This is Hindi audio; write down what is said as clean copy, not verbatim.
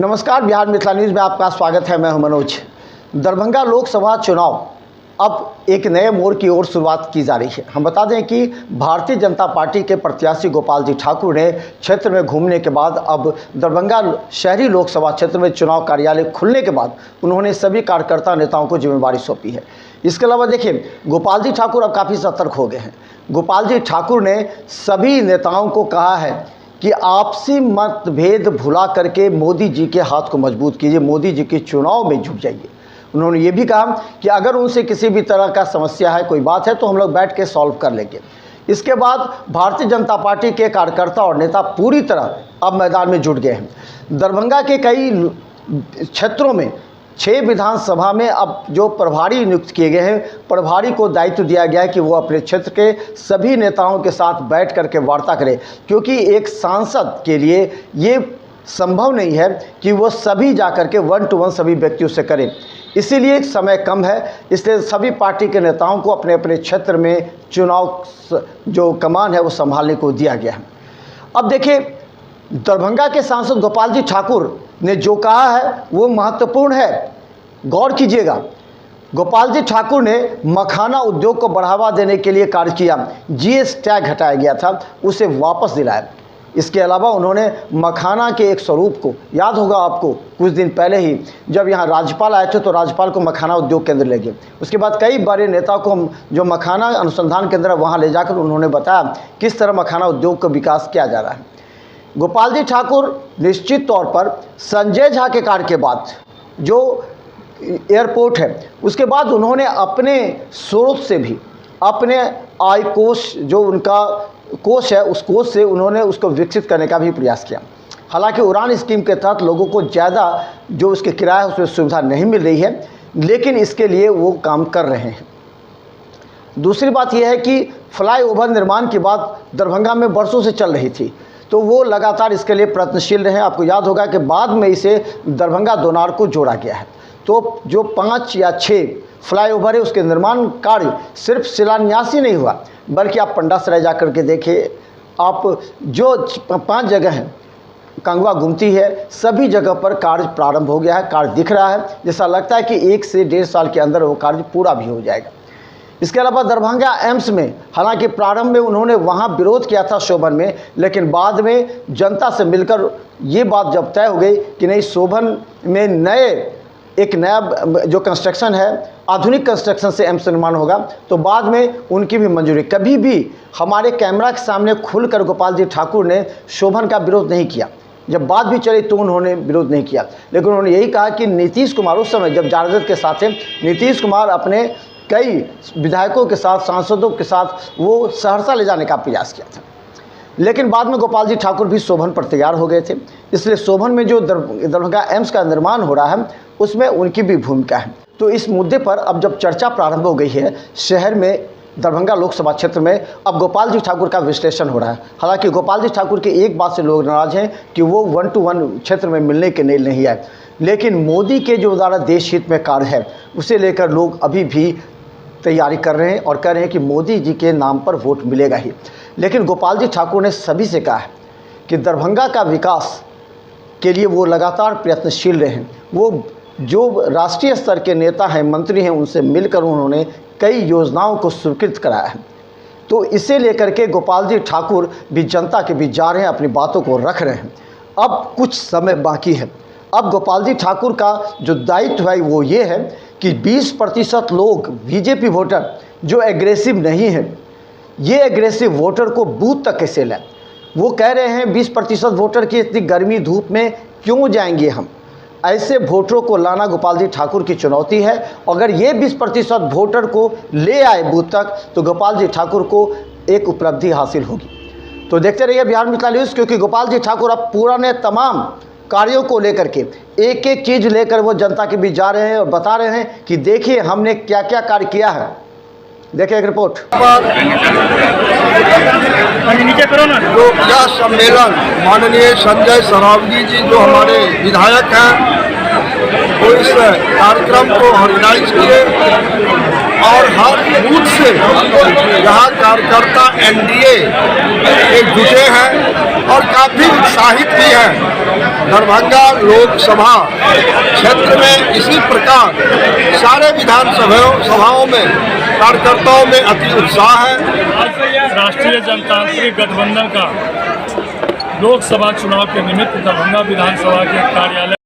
नमस्कार, बिहार मिथिला न्यूज़ में आपका स्वागत है। मैं हूं मनोज। दरभंगा लोकसभा चुनाव अब एक नए मोड़ की ओर शुरुआत की जा रही है। हम बता दें कि भारतीय जनता पार्टी के प्रत्याशी गोपाल जी ठाकुर ने क्षेत्र में घूमने के बाद अब दरभंगा शहरी लोकसभा क्षेत्र में चुनाव कार्यालय खुलने के बाद उन्होंने सभी कार्यकर्ता नेताओं को जिम्मेदारी सौंपी है। इसके अलावा देखिए, गोपाल जी ठाकुर अब काफ़ी सतर्क हो गए हैं। गोपाल जी ठाकुर ने सभी नेताओं को कहा है कि आपसी मतभेद भुला करके मोदी जी के हाथ को मजबूत कीजिए, मोदी जी के चुनाव में जुट जाइए। उन्होंने ये भी कहा कि अगर उनसे किसी भी तरह का समस्या है, कोई बात है, तो हम लोग बैठ के सॉल्व कर लेंगे। इसके बाद भारतीय जनता पार्टी के कार्यकर्ता और नेता पूरी तरह अब मैदान में जुट गए हैं। दरभंगा के कई क्षेत्रों में 6 विधानसभा में अब जो प्रभारी नियुक्त किए गए हैं, प्रभारी को दायित्व दिया गया है कि वो अपने क्षेत्र के सभी नेताओं के साथ बैठ करके वार्ता करें, क्योंकि एक सांसद के लिए ये संभव नहीं है कि वो सभी जाकर के 1 to 1 सभी व्यक्तियों से करें। इसीलिए समय कम है, इसलिए सभी पार्टी के नेताओं को अपने अपने क्षेत्र में चुनाव जो कमान है वो संभालने को दिया गया है। अब देखिए, दरभंगा के सांसद गोपाल जी ठाकुर ने जो कहा है वो महत्वपूर्ण है, गौर कीजिएगा। गोपाल जी ठाकुर ने मखाना उद्योग को बढ़ावा देने के लिए कार्य किया। जीएस टैग हटाया गया था, उसे वापस दिलाया। इसके अलावा उन्होंने मखाना के एक स्वरूप को, याद होगा आपको, कुछ दिन पहले ही जब यहाँ राज्यपाल आए थे तो राज्यपाल को मखाना उद्योग केंद्र ले गए। उसके बाद कई बड़े नेताओं को जो मखाना अनुसंधान केंद्र है वहाँ ले जाकर उन्होंने बताया किस तरह मखाना उद्योग का विकास किया जा रहा है। गोपाल जी ठाकुर निश्चित तौर पर संजय झा के कार्य के बाद जो एयरपोर्ट है, उसके बाद उन्होंने अपने स्रोत से भी, अपने आय कोष जो उनका कोष है, उस कोष से उन्होंने उसको विकसित करने का भी प्रयास किया। हालांकि उड़ान स्कीम के तहत लोगों को ज़्यादा जो उसके किराया उसमें सुविधा नहीं मिल रही है, लेकिन इसके लिए वो काम कर रहे हैं। दूसरी बात यह है कि फ्लाईओवर निर्माण की बात दरभंगा में वर्षों से चल रही थी, तो वो लगातार इसके लिए प्रयत्नशील रहे। आपको याद होगा कि बाद में इसे दरभंगा दोनार को जोड़ा गया है। तो जो 5 या 6 फ्लाईओवर है उसके निर्माण कार्य सिर्फ शिलान्यास ही नहीं हुआ, बल्कि आप पंडासराय जा कर के देखिए, आप जो 5 जगह हैं, कंगवा गुमती है, सभी जगह पर कार्य प्रारंभ हो गया है। कार्य दिख रहा है, जैसा लगता है कि 1 से 1.5 साल के अंदर वो कार्य पूरा भी हो जाएगा। इसके अलावा दरभंगा एम्स में, हालांकि प्रारंभ में उन्होंने वहां विरोध किया था शोभन में, लेकिन बाद में जनता से मिलकर ये बात जब तय हो गई कि नहीं, शोभन में एक नया जो कंस्ट्रक्शन है, आधुनिक कंस्ट्रक्शन से एम्स निर्माण होगा, तो बाद में उनकी भी मंजूरी। कभी भी हमारे कैमरा के सामने खुलकर गोपाल जी ठाकुर ने शोभन का विरोध नहीं किया। जब बात भी चली तो उन्होंने विरोध नहीं किया, लेकिन उन्होंने यही कहा कि नीतीश कुमार, उस समय जब जारजद के साथ थे, नीतीश कुमार अपने कई विधायकों के साथ, सांसदों के साथ वो सहरसा ले जाने का प्रयास किया था। लेकिन बाद में गोपाल जी ठाकुर भी शोभन पर तैयार हो गए थे, इसलिए शोभन में जो दरभंगा एम्स का निर्माण हो रहा है उसमें उनकी भी भूमिका है। तो इस मुद्दे पर अब जब चर्चा प्रारंभ हो गई है शहर में, दरभंगा लोकसभा क्षेत्र में, अब गोपाल जी ठाकुर का विश्लेषण हो रहा है। हालांकि गोपाल जी ठाकुर की एक बात से लोग नाराज हैं कि वो 1 to 1 क्षेत्र में मिलने के लिए नहीं आए, लेकिन मोदी के जो ज़्यादा देश हित में कार्य है उसे लेकर लोग अभी भी तैयारी कर रहे हैं और कह रहे हैं कि मोदी जी के नाम पर वोट मिलेगा ही। लेकिन गोपाल जी ठाकुर ने सभी से कहा है कि दरभंगा का विकास के लिए वो लगातार प्रयत्नशील रहे हैं। वो जो राष्ट्रीय स्तर के नेता हैं, मंत्री हैं, उनसे मिलकर उन्होंने कई योजनाओं को स्वीकृत कराया है। तो इसे लेकर के गोपाल जी ठाकुर भी जनता के बीच जा रहे हैं, अपनी बातों को रख रहे हैं। अब कुछ समय बाकी है। अब गोपाल जी ठाकुर का जो दायित्व है वो ये है कि 20% लोग बीजेपी वोटर जो एग्रेसिव नहीं है, ये एग्रेसिव वोटर को बूथ तक कैसे लाएं। वो कह रहे हैं 20% वोटर की इतनी गर्मी धूप में क्यों जाएंगे हम। ऐसे वोटरों को लाना गोपाल जी ठाकुर की चुनौती है। अगर ये 20% वोटर को ले आए बूथ तक तो गोपाल जी ठाकुर को एक उपलब्धि हासिल होगी। तो देखते रहिए बिहार मिथिला न्यूज़, क्योंकि गोपाल जी ठाकुर अब पुराने तमाम कार्यों को लेकर के एक एक चीज़ लेकर वो जनता के बीच जा रहे हैं और बता रहे हैं कि देखिए हमने क्या क्या कार्य किया है। देखिए एक रिपोर्ट। जो यह सम्मेलन माननीय संजय सरावगी जी जो हमारे विधायक हैं वो इस कार्यक्रम को ऑर्गेनाइज किए और हर बूथ से यहाँ कार्यकर्ता एनडीए एक जुटे हैं और काफ़ी उत्साहित भी हैं। दरभंगा लोकसभा क्षेत्र में इसी प्रकार सारे विधानसभाओं में कार्यकर्ताओं में अति उत्साह है। राष्ट्रीय जनतांत्रिक गठबंधन का लोकसभा चुनाव के निमित्त दरभंगा विधानसभा के कार्यालय